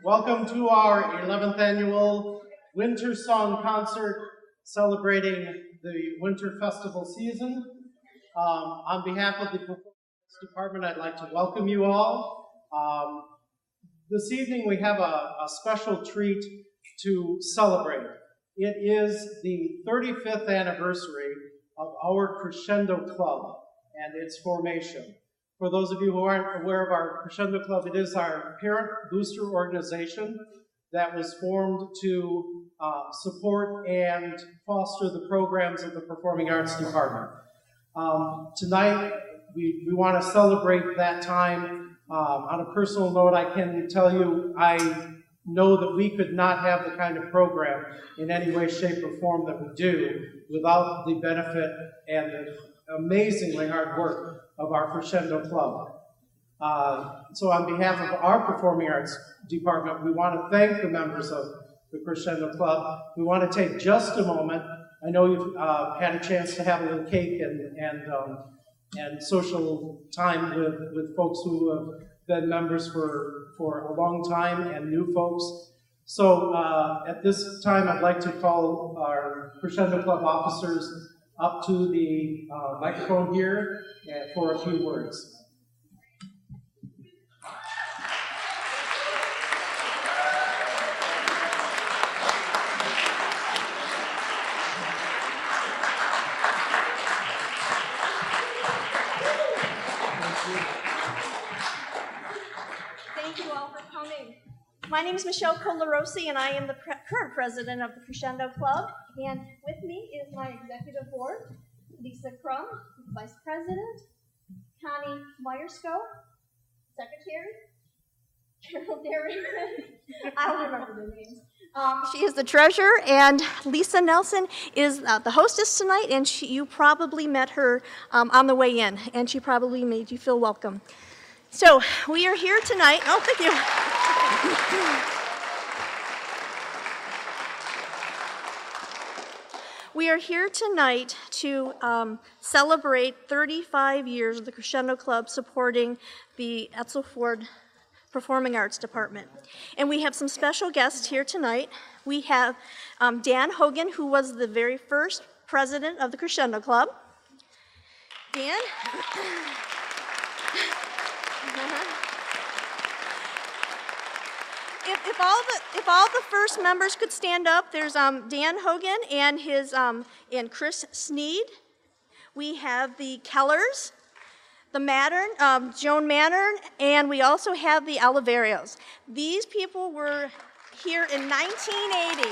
Welcome to our 11th annual WinterSong concert celebrating the winter festival season. On behalf of the Performance Department, I'd like to welcome you all. This evening we have a special treat to celebrate. It is the 35th anniversary of our Crescendo Club and its formation. For those of you who aren't aware of our Crescendo Club, it is our parent booster organization that was formed to support and foster the programs of the Performing Arts Department. Tonight, we want to celebrate that time. On a personal note, I can tell you, I know that we could not have the kind of program in any way, shape, or form that we do without the benefit and the amazingly hard work of our Crescendo Club. So on behalf of our Performing Arts Department, we want to thank the members of the Crescendo Club. We want to take just a moment. I know you've had a chance to have a little cake and social time with folks who have been members for a long time and new folks. So at this time, I'd like to call our Crescendo Club officers up to the microphone here for a few words. Thank you all for coming. My name is Michelle Colarosi, and I am the current president of the Crescendo Club. And with me is my executive board, Lisa Crum, vice president, Connie Meyersko, secretary, Carol Darrington, I don't remember their names. She is the treasurer, and Lisa Nelson is the hostess tonight, and you probably met her on the way in, and she probably made you feel welcome. So we are here tonight. Oh, thank you. We are here tonight to celebrate 35 years of the Crescendo Club supporting the Edsel Ford Performing Arts Department. And we have some special guests here tonight. We have Dan Hogan, who was the very first president of the Crescendo Club. Dan? If all the first members could stand up, there's Dan Hogan and his and Chris Sneed. We have the Kellers, the Mattern, Joan Mattern, and we also have the Oliverios. These people were here in 1980.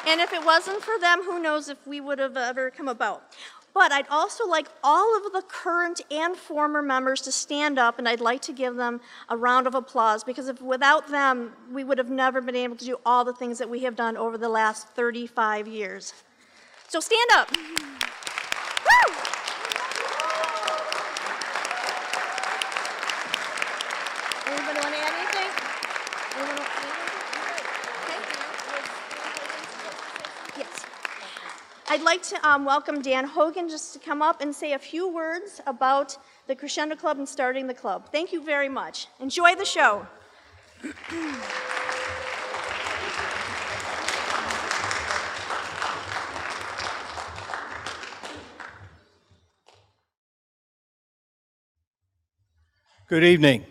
And if it wasn't for them, who knows if we would have ever come about. But I'd also like all of the current and former members to stand up, and I'd like to give them a round of applause, because without them, we would have never been able to do all the things that we have done over the last 35 years. So stand up. Woo! Anybody want to add anything? Yes. I'd like to welcome Dan Hogan just to come up and say a few words about the Crescendo Club and starting the club. Thank you very much. Enjoy the show. Good evening.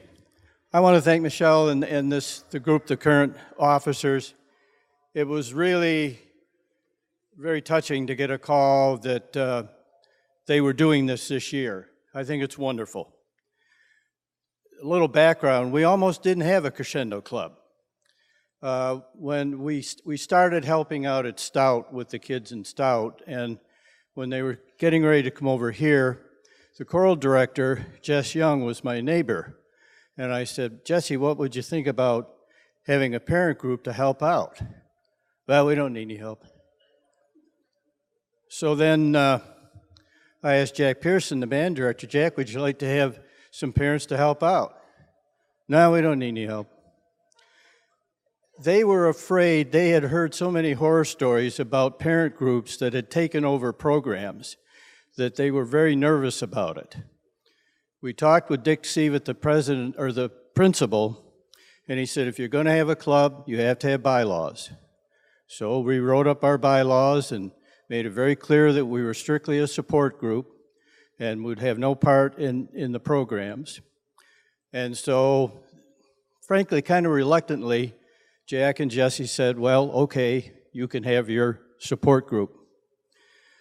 I want to thank Michelle and the group, the current officers. It was really very touching to get a call that they were doing this year. I think it's wonderful. A little background, we almost didn't have a Crescendo Club. When we started helping out at Stout with the kids in Stout, and when they were getting ready to come over here, the choral director, Jess Young, was my neighbor. And I said, Jesse, what would you think about having a parent group to help out? Well, we don't need any help. So then I asked Jack Pearson, the band director, Jack, would you like to have some parents to help out? No, we don't need any help. They were afraid. They had heard so many horror stories about parent groups that had taken over programs that they were very nervous about it. We talked with Dick Seavitt, the president or the principal, and he said, if you're going to have a club, you have to have bylaws. So we wrote up our bylaws and made it very clear that we were strictly a support group and would have no part in the programs. And so, frankly, kind of reluctantly, Jack and Jesse said, well, okay, you can have your support group.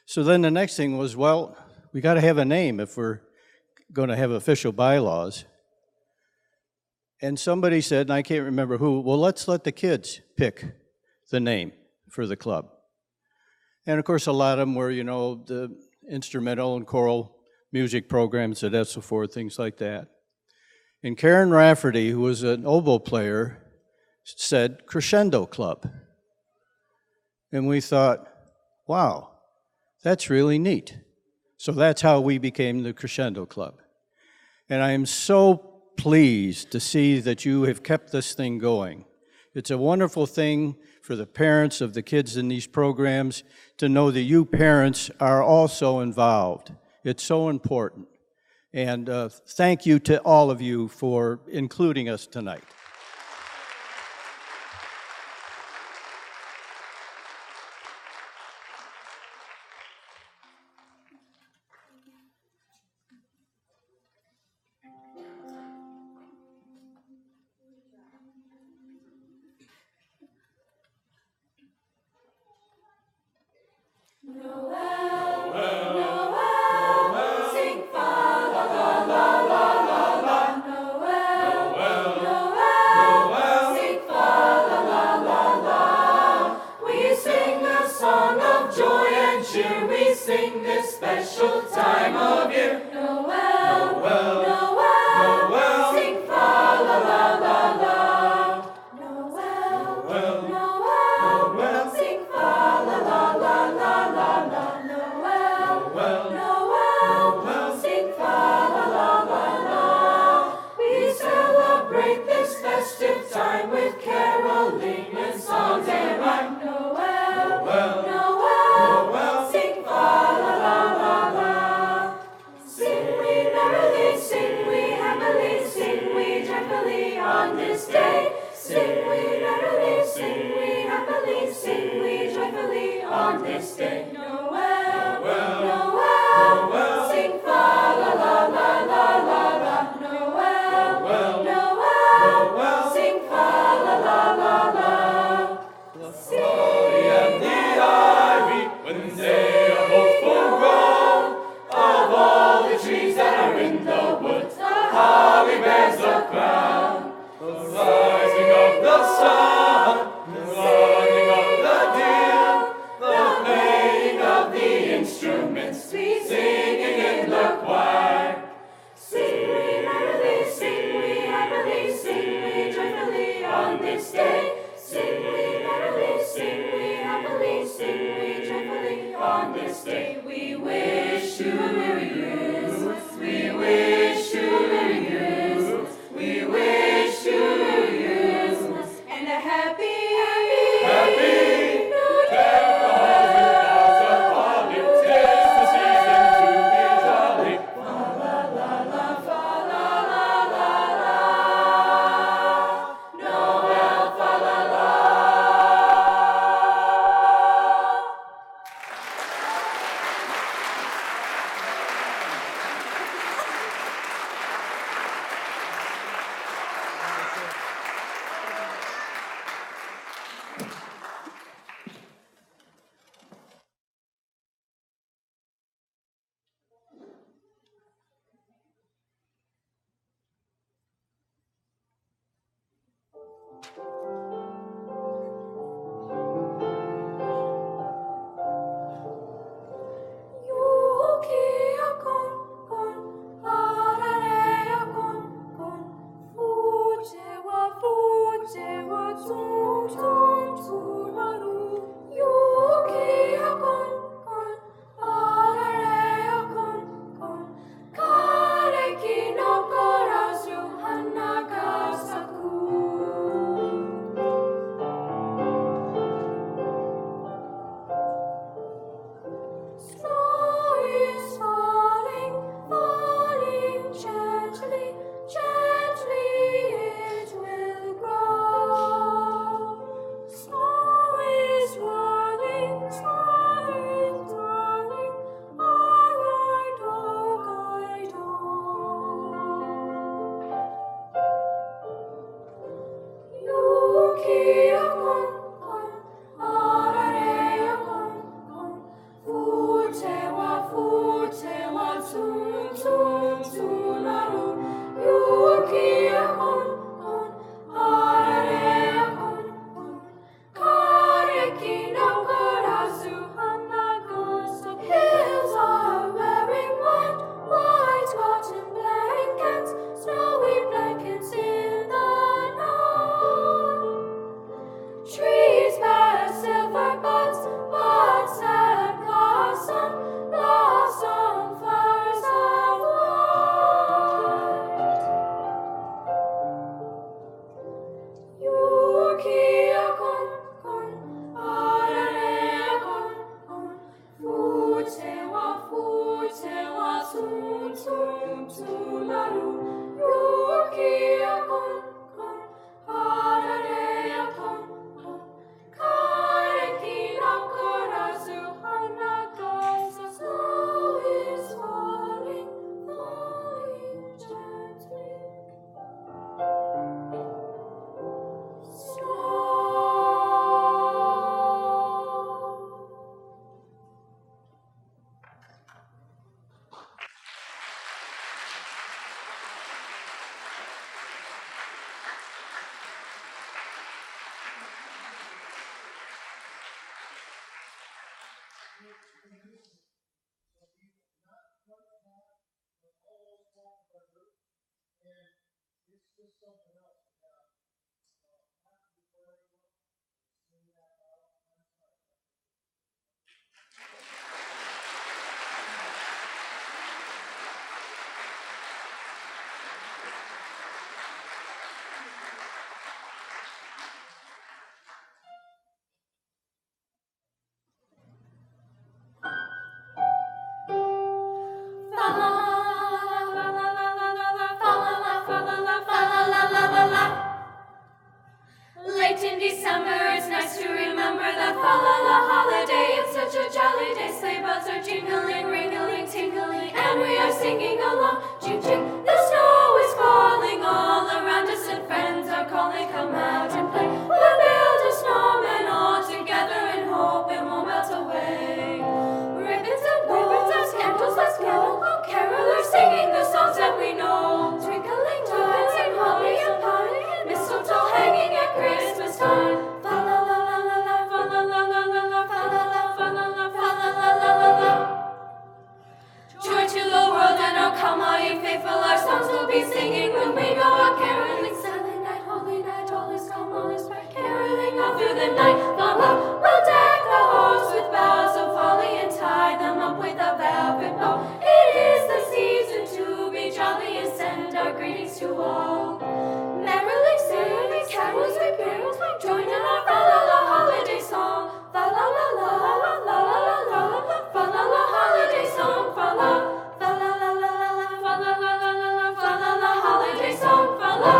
So then the next thing was, well, we got to have a name if we're going to have official bylaws. And somebody said, and I can't remember who, well, let's let the kids pick the name for the club. And of course, a lot of them were, the instrumental and choral music programs at Edsel, things like that. And Karen Rafferty, who was an oboe player, said Crescendo Club. And we thought, wow, that's really neat. So that's how we became the Crescendo Club. And I am so pleased to see that you have kept this thing going. It's a wonderful thing for the parents of the kids in these programs to know that you parents are also involved. It's so important. And thank you to all of you for including us tonight. Late in December, it's nice to remember that fa-la-la holiday. It's such a jolly day. Sleigh bells are jingling, ringling, tingling, and we are singing along. Ching, ching, the snow is falling all around us, and friends are calling, come out and play. We'll build a snowman all together and hope it won't melt away. Ribbons and bows, candles, let's go. Carolers singing the songs that we know. Twinkling lights and holly and pine, mistletoe hanging at Christmas time. Fa la la la la la, fa la la la la la, fa la la fa la la fa la la la la la. Joy to the world and oh come all ye faithful, our songs will be singing when we go a caroling. Silent night, all is calm, all is bright, caroling all through the night. La la, we'll deck the halls with boughs of holly and tie them up with a velvet bow. It is the season to be jolly and send our greetings to all. Merrily sing, carols we carols, join in our fa-la-la holiday song. Fa-la-la-la, la-la-la-la, fa-la-la holiday song. Fa-la, fa-la-la-la-la, fa-la-la-la-la, fa-la-la holiday song. Fa-la.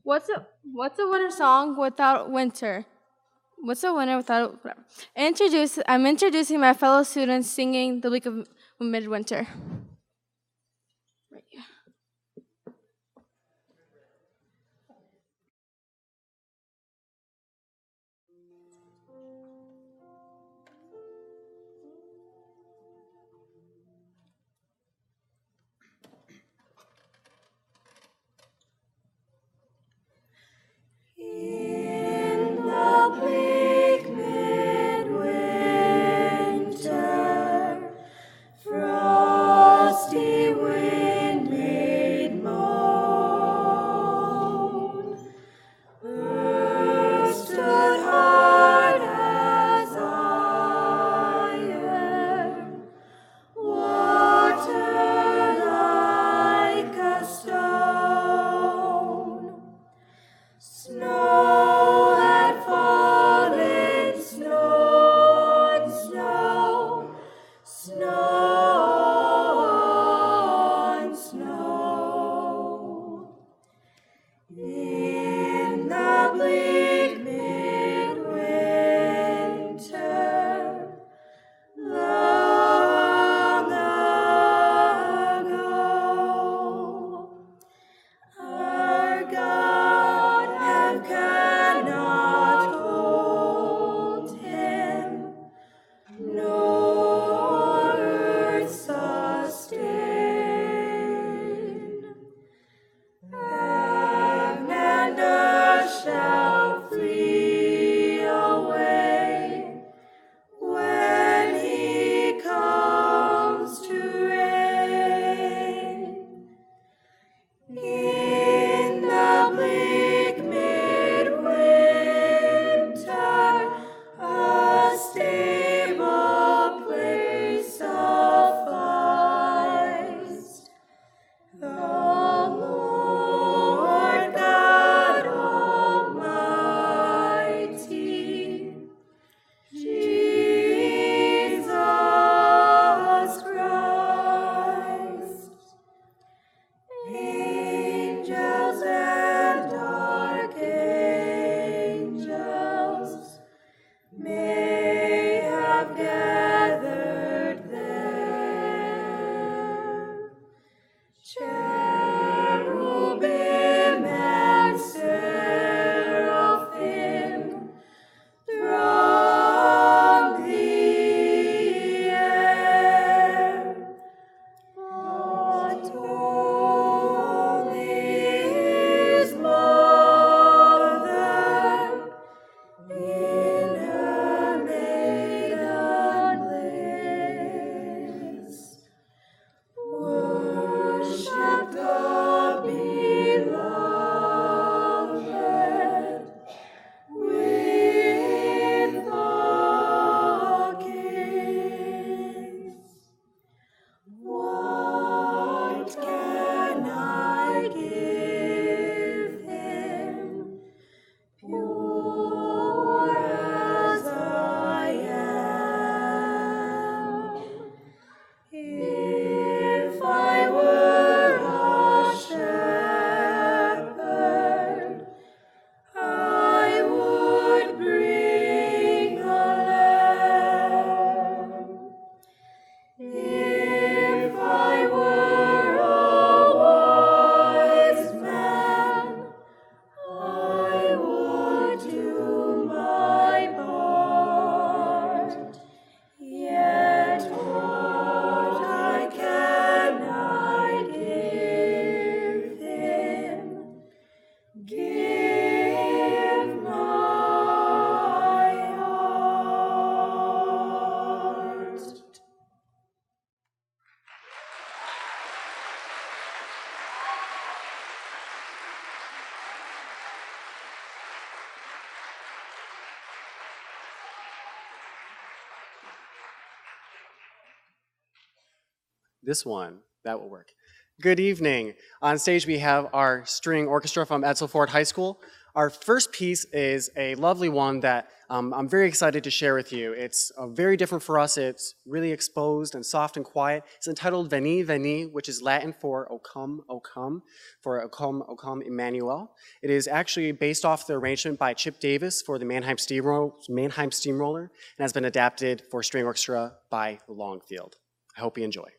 What's a winter song without winter? What's a winter without whatever? I'm introducing my fellow students singing the week of midwinter. Right, yeah. In the bleak midwinter, from This one, that will work. Good evening. On stage we have our string orchestra from Edsel Ford High School. Our first piece is a lovely one that I'm very excited to share with you. It's very different for us. It's really exposed and soft and quiet. It's entitled Veni, Veni, which is Latin for O come, for O come, Emmanuel. It is actually based off the arrangement by Chip Davis for the Mannheim Steamroller, and has been adapted for string orchestra by Longfield. I hope you enjoy.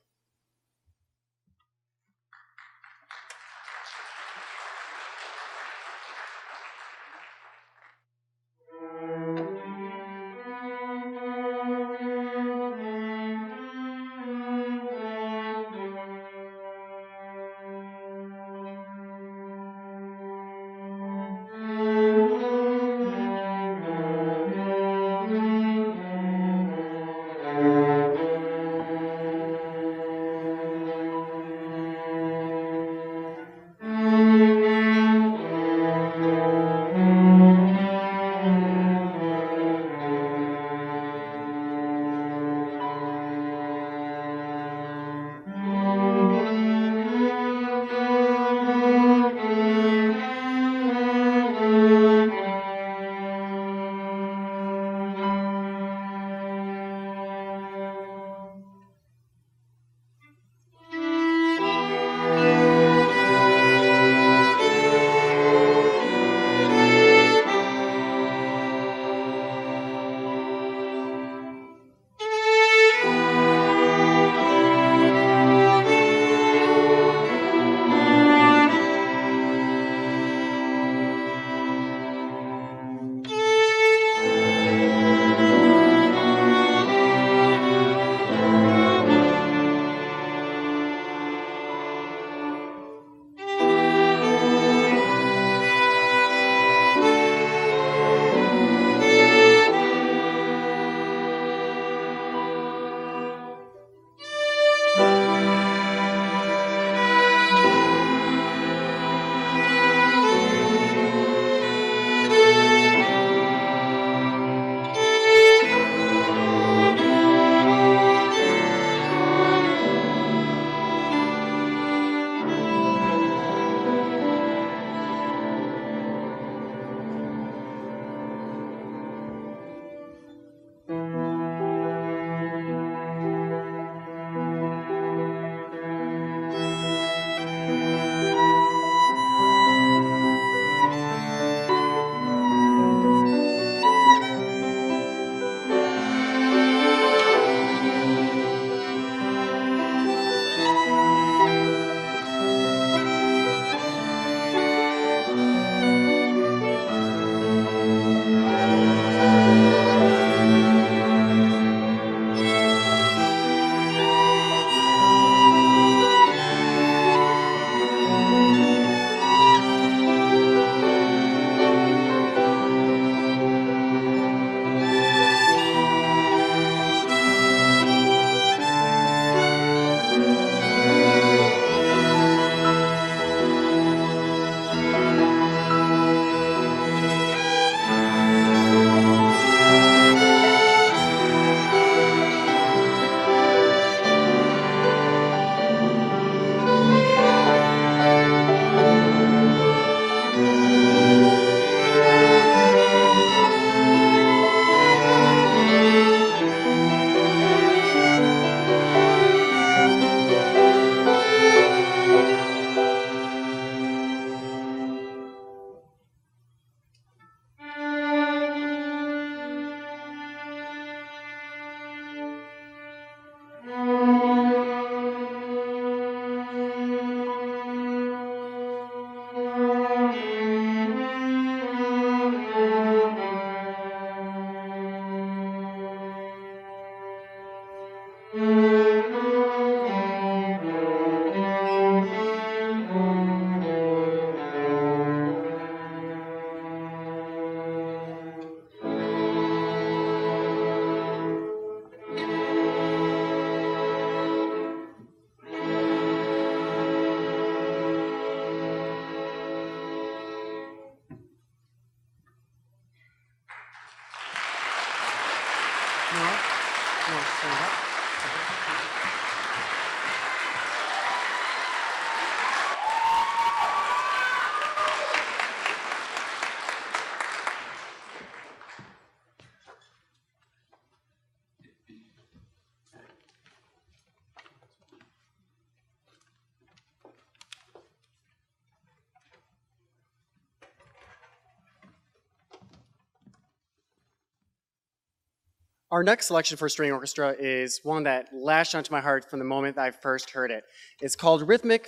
Our next selection for string orchestra is one that lashed onto my heart from the moment I first heard it. It's called Rhythmic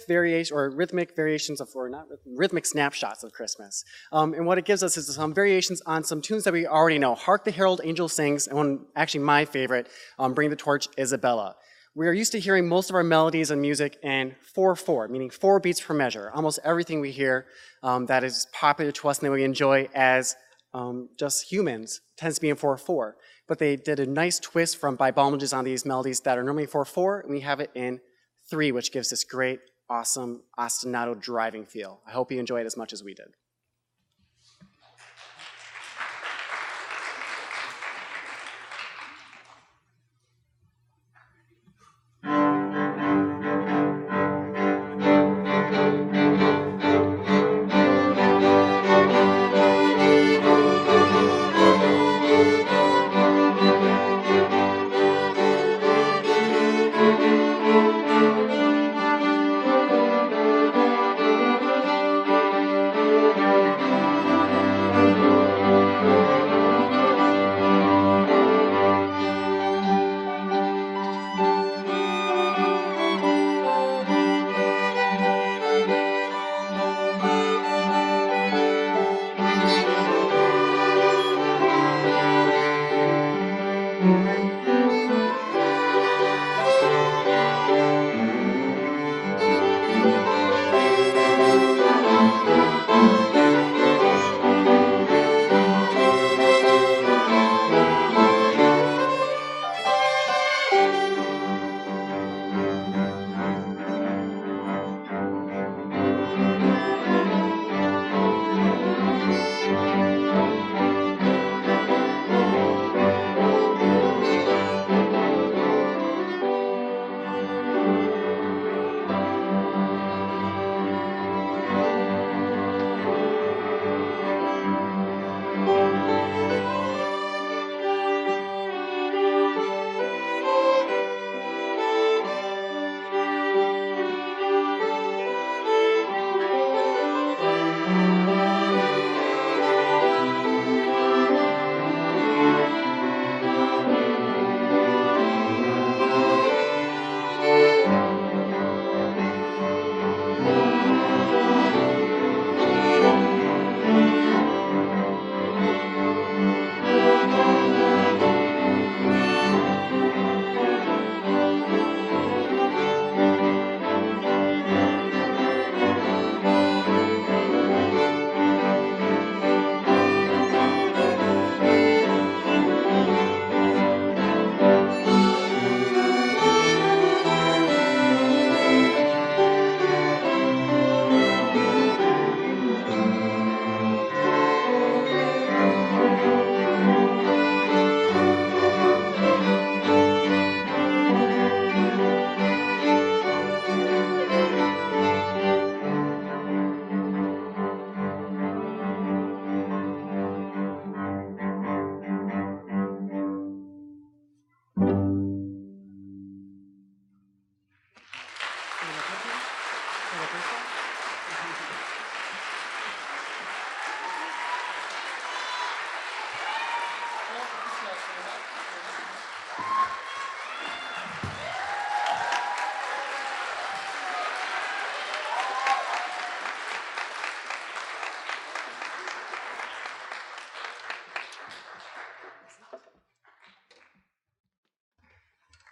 Snapshots of Christmas. And what it gives us is some variations on some tunes that we already know. Hark the Herald Angels Sings, and one, actually my favorite, Bring the Torch, Isabella. We are used to hearing most of our melodies and music in 4/4, meaning 4 beats per measure. Almost everything we hear that is popular to us and that we enjoy as just humans tends to be in 4/4. But they did a nice twist by Balmages on these melodies that are normally 4/4, and we have it in 3, which gives this great, awesome, ostinato driving feel. I hope you enjoy it as much as we did.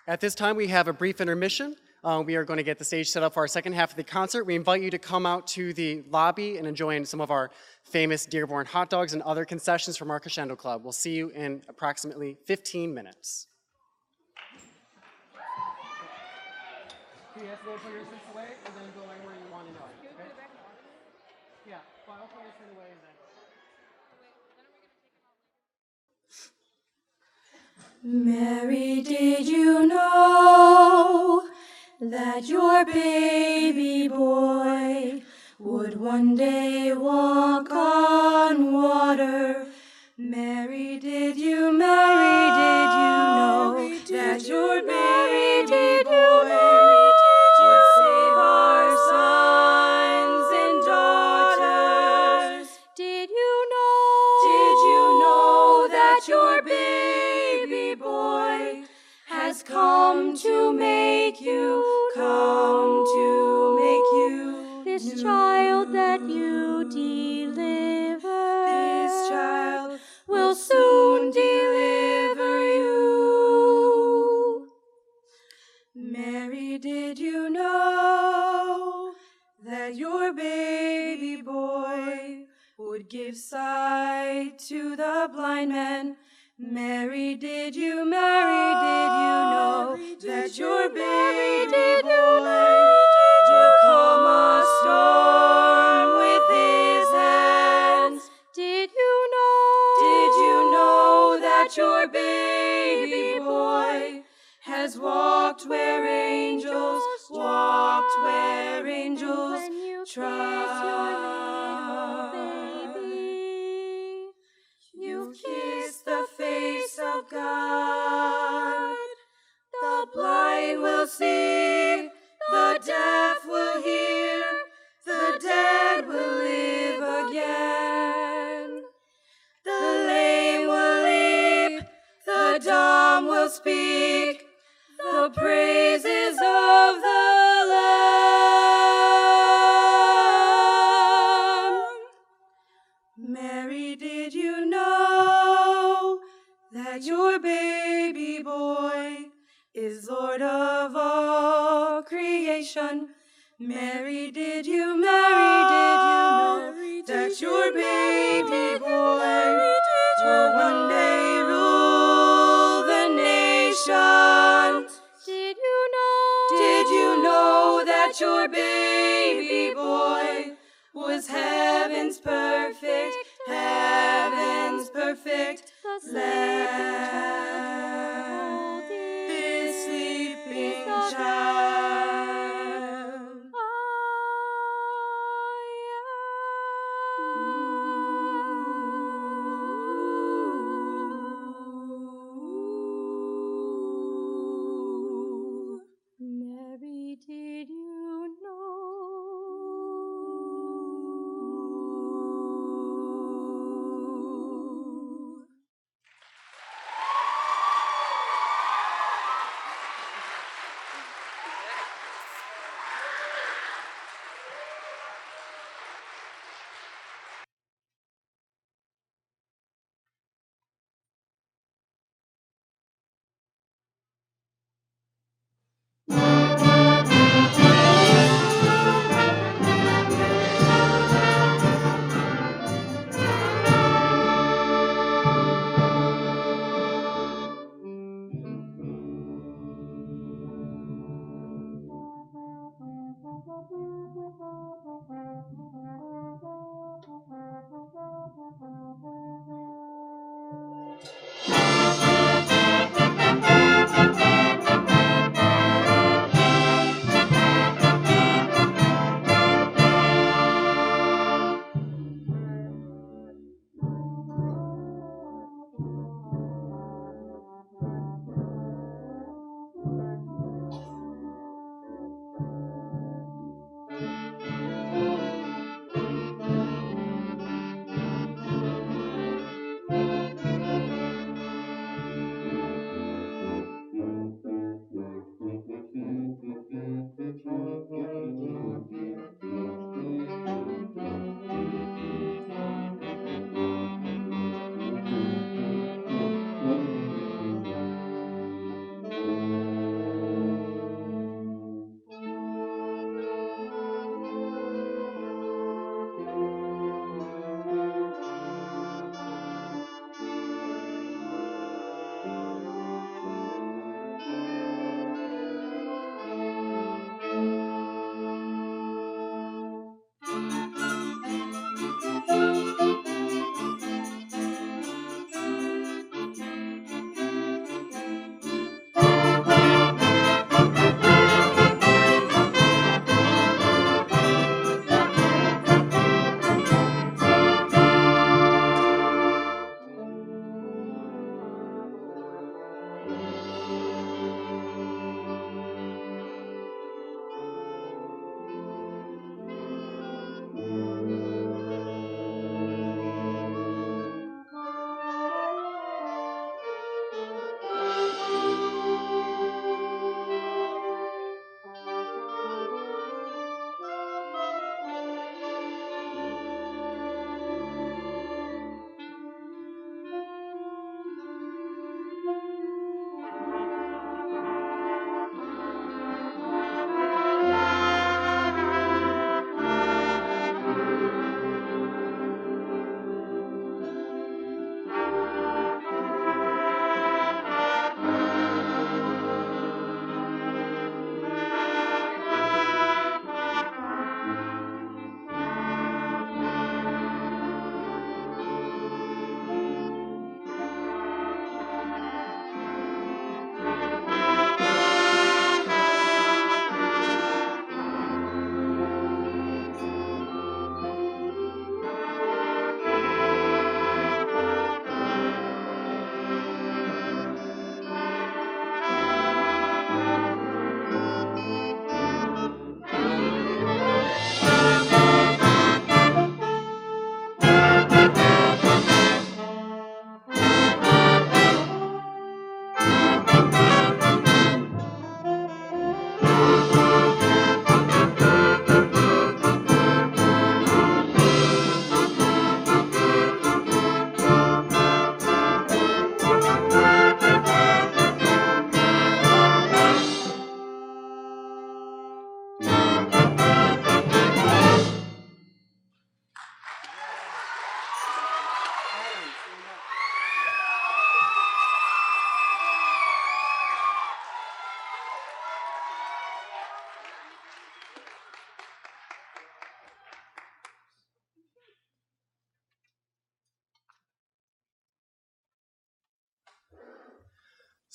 At this time, we have a brief intermission. We are going to get the stage set up for our second half of the concert. We invite you to come out to the lobby and enjoy some of our famous Dearborn hot dogs and other concessions from our Crescendo Club. We'll see you in approximately 15 minutes. You have to go put your seats away and then go anywhere you want to go. Okay? Yeah, well, I'll put your seat away and then. Mary, did you know that your baby boy would one day walk on water? Mary, did you know that your baby boy would save our sons and daughters? Did you know that your baby boy come to make you, come to make you This new. child that you deliver, This child will soon deliver you. Mary, did you know that your baby boy would give sight to the blind man? Mary, did you know that your baby boy would calm a storm with his hands? did you know? Did you know that your baby boy has walked where angels When you kiss your little baby, You've kissed the face of God. The blind will see, the deaf will hear, the dead will live again. The lame will leap, the dumb will speak, the praises of the Lamb. Mary, did you know that your baby boy is Lord of all creation? Mary, did you know that your baby boy will one day rule the nations? did you know? Did you know that your baby boy was heaven's perfect The Lamb? This sleeping child. Mary, did you know?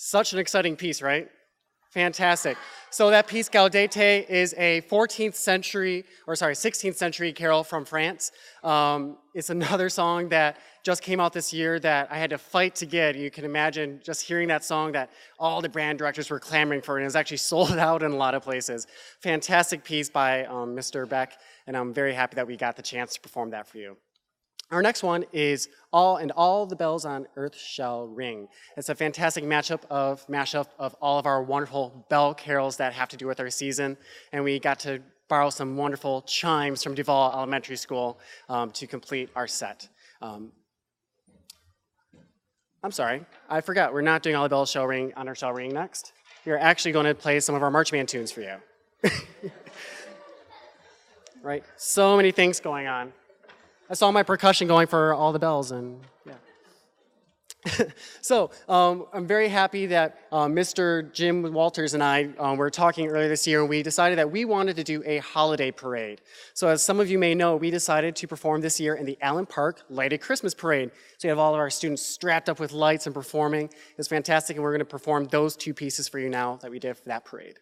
Such an exciting piece, right? Fantastic. So that piece, Gaudete, is a 16th century carol from France. It's another song that just came out this year that I had to fight to get. You can imagine just hearing that song that all the brand directors were clamoring for, and it was actually sold out in a lot of places. Fantastic piece by Mr. Beck, and I'm very happy that we got the chance to perform that for you. Our next one is All the Bells on Earth Shall Ring. It's a fantastic mashup of all of our wonderful bell carols that have to do with our season, and we got to borrow some wonderful chimes from Duval Elementary School to complete our set. I'm sorry, I forgot. We're not doing All the Bells Shall Ring on our Shall Ring next. We're actually going to play some of our marching band tunes for you. Right? So many things going on. I saw my percussion going for all the bells, and yeah. So I'm very happy that Mr. Jim Walters and I were talking earlier this year, and we decided that we wanted to do a holiday parade. So as some of you may know, we decided to perform this year in the Allen Park Lighted Christmas Parade. So we have all of our students strapped up with lights and performing. It's fantastic, and we're going to perform those two pieces for you now that we did for that parade.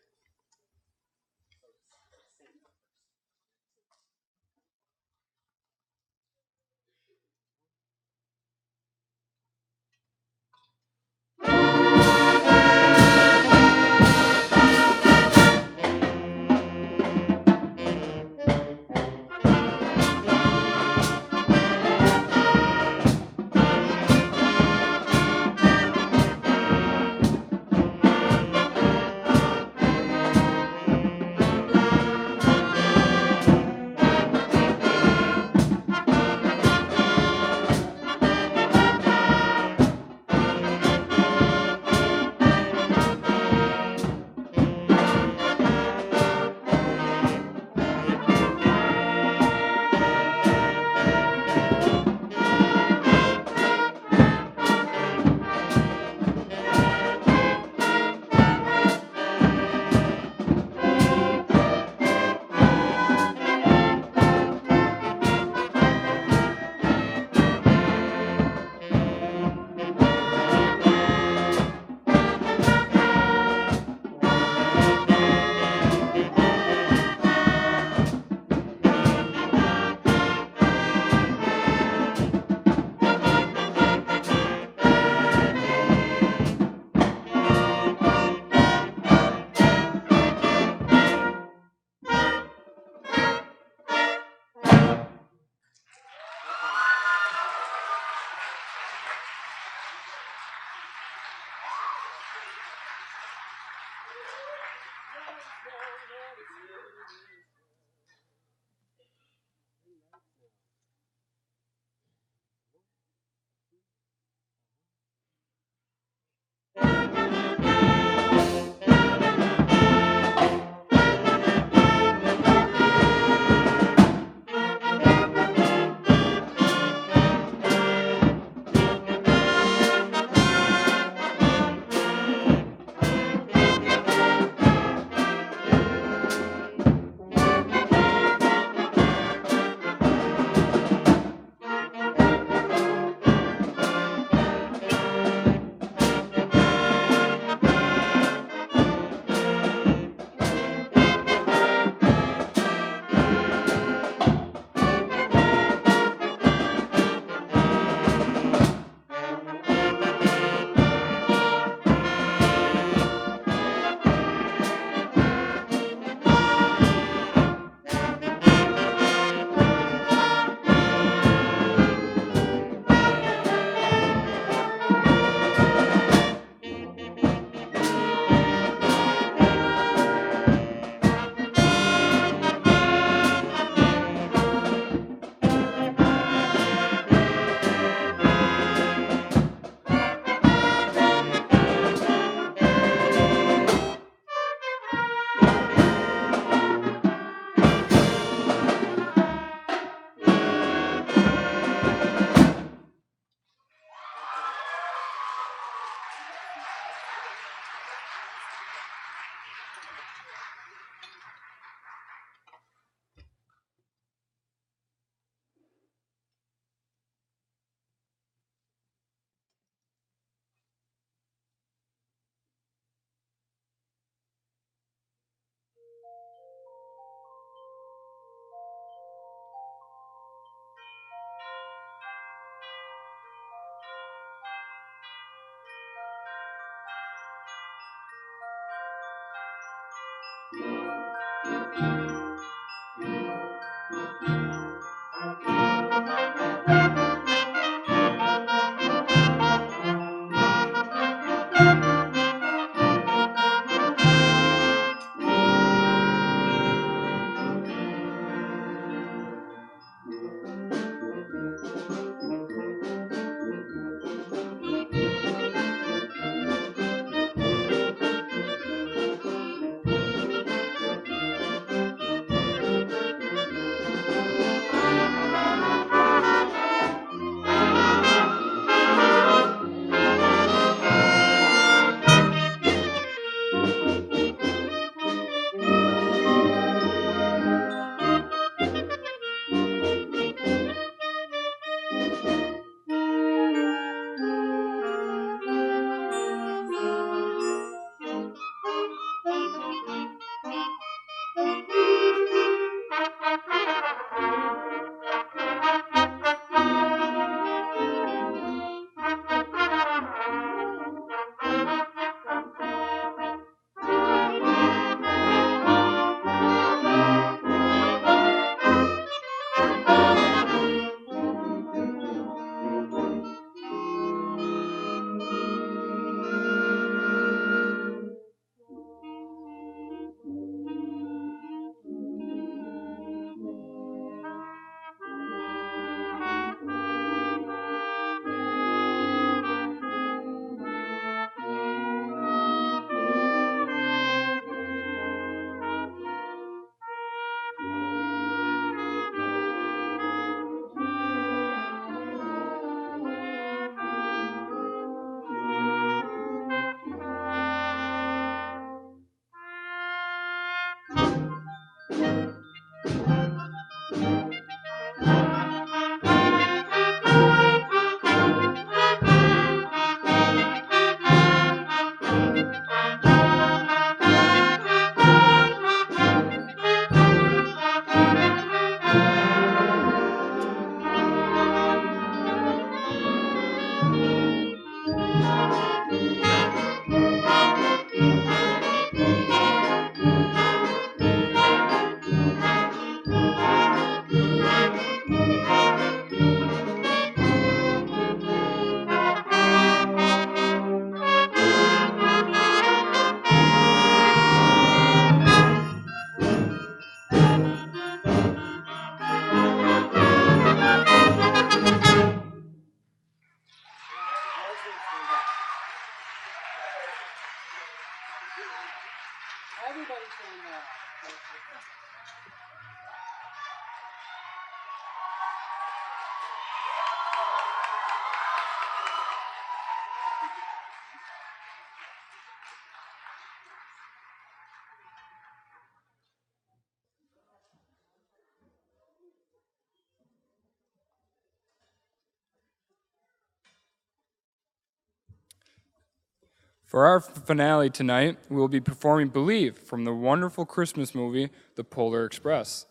For our finale tonight, we will be performing Believe from the wonderful Christmas movie, The Polar Express.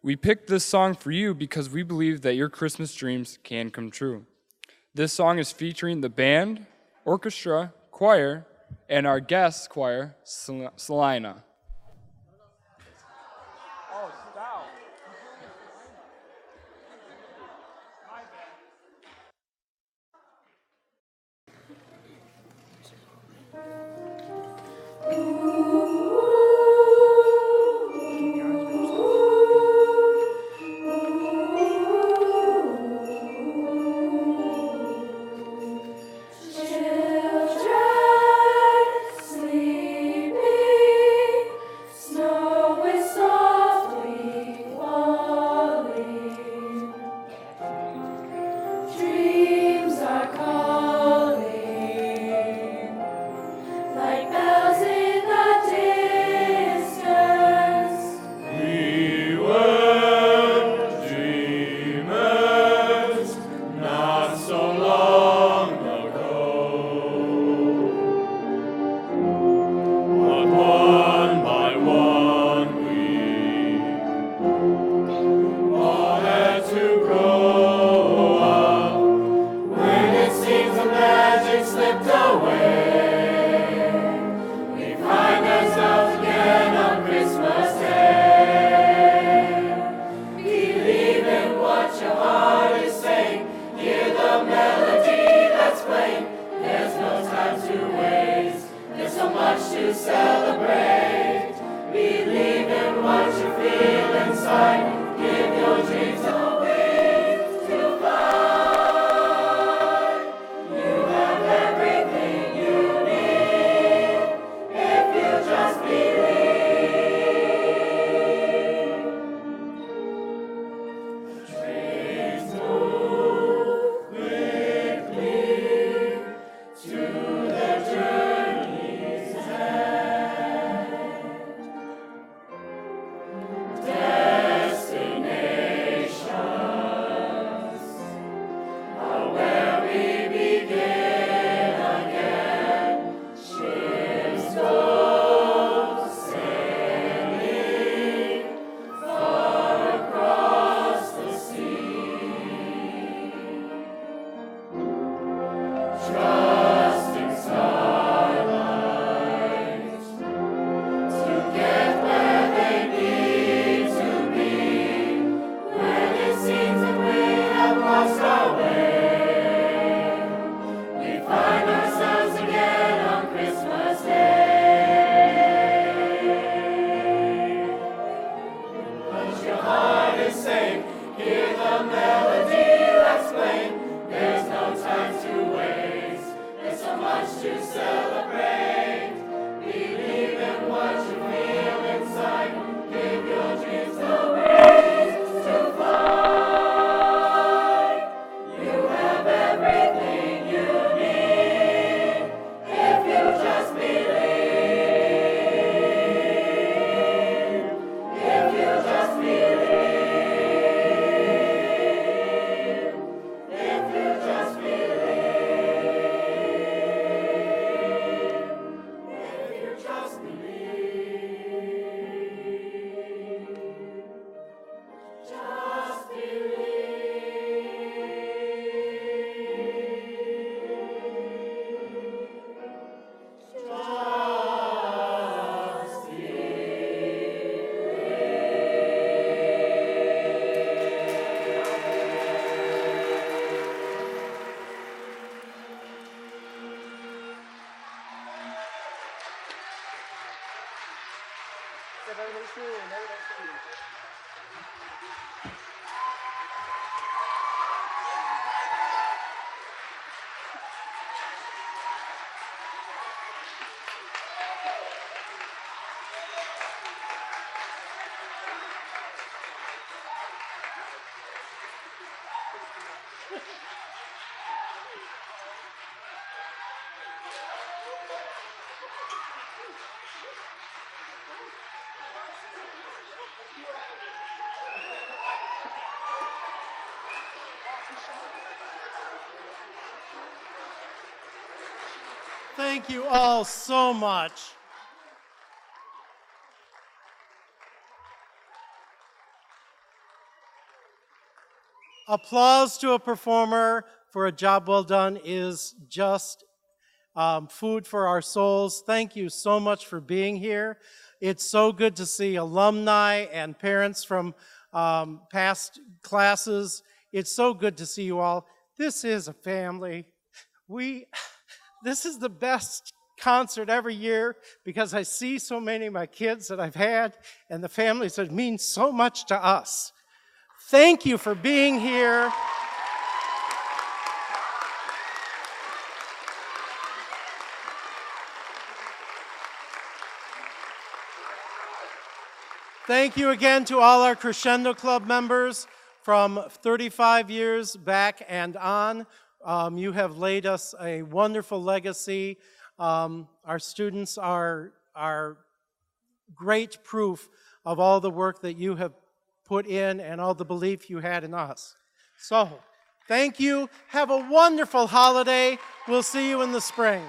We picked this song for you because we believe that your Christmas dreams can come true. This song is featuring the band, orchestra, choir, and our guest choir, Selina. Thank you all so much. Applause to a performer for a job well done is just food for our souls. Thank you so much for being here. It's so good to see alumni and parents from past classes. It's so good to see you all. This is a family. This is the best concert every year because I see so many of my kids that I've had and the families that mean so much to us. Thank you for being here. Thank you again to all our Crescendo Club members from 35 years back and on. You have laid us a wonderful legacy. Our students are great proof of all the work that you have put in and all the belief you had in us. So, thank you. Have a wonderful holiday. We'll see you in the spring.